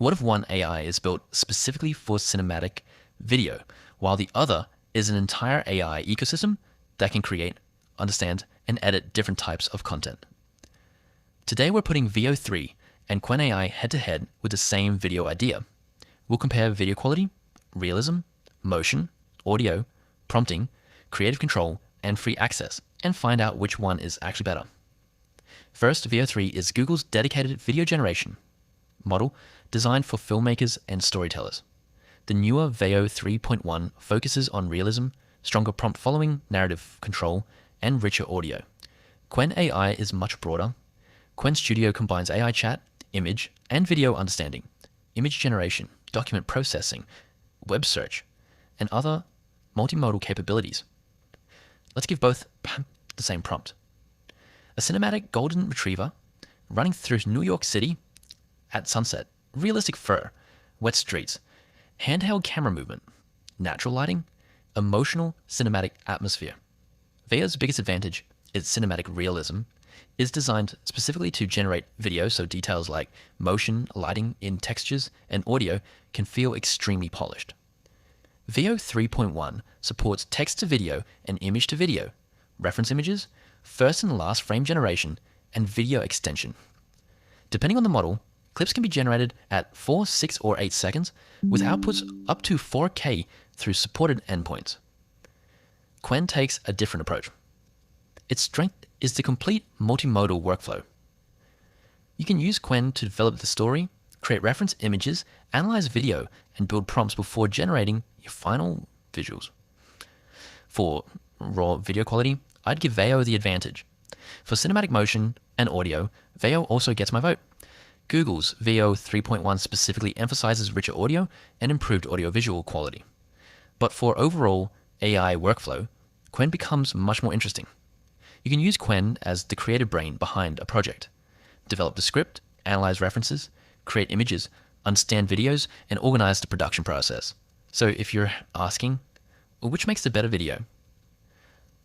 What if one AI is built specifically for cinematic video, while the other is an entire AI ecosystem that can create, understand, and edit different types of content? Today we're putting Veo 3 and Qwen AI head-to-head with the same video idea. We'll compare video quality, realism, motion, audio, prompting, creative control, and free access, and find out which one is actually better. First, Veo 3 is Google's dedicated video generation model designed for filmmakers and storytellers. The newer Veo 3.1 focuses on realism, stronger prompt following, narrative control, and richer audio. Qwen AI is much broader. Qwen Studio combines AI chat, image, and video understanding, image generation, document processing, web search, and other multimodal capabilities. Let's give both the same prompt. A cinematic golden retriever running through New York City at sunset, realistic fur, wet streets, handheld camera movement, natural lighting, emotional cinematic atmosphere. Veo's biggest advantage, its cinematic realism, is designed specifically to generate video, so details like motion, lighting in textures, and audio can feel extremely polished. Veo 3.1 supports text-to-video and image-to-video, reference images, first and last frame generation, and video extension. Depending on the model, clips can be generated at 4, 6, or 8 seconds, with outputs up to 4K through supported endpoints. Qwen takes a different approach. Its strength is the complete multimodal workflow. You can use Qwen to develop the story, create reference images, analyze video, and build prompts before generating your final visuals. For raw video quality, I'd give Veo the advantage. For cinematic motion and audio, Veo also gets my vote. Google's Veo 3.1 specifically emphasizes richer audio and improved audiovisual quality. But for overall AI workflow, Qwen becomes much more interesting. You can use Qwen as the creative brain behind a project. Develop the script, analyze references, create images, understand videos, and organize the production process. So if you're asking, well, which makes the better video?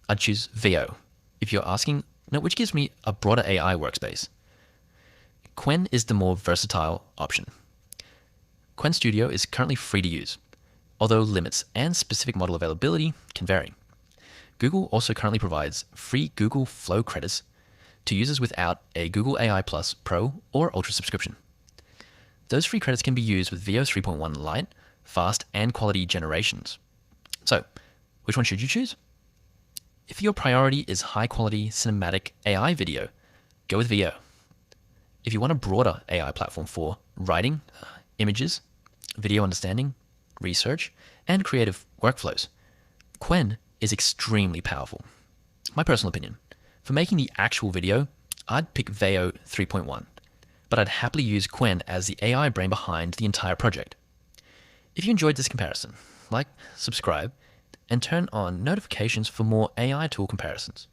I'd choose Veo. If you're asking, no, which gives me a broader AI workspace? Qwen is the more versatile option. Qwen Studio is currently free to use, although limits and specific model availability can vary. Google also currently provides free Google Flow credits to users without a Google AI Plus Pro or Ultra subscription. Those free credits can be used with Veo 3.1 Lite, fast, and quality generations. So, which one should you choose? If your priority is high-quality cinematic AI video, go with Veo. If you want a broader AI platform for writing, images, video understanding, research, and creative workflows, Qwen is extremely powerful. My personal opinion, for making the actual video, I'd pick Veo 3.1, but I'd happily use Qwen as the AI brain behind the entire project. If you enjoyed this comparison, like, subscribe, and turn on notifications for more AI tool comparisons.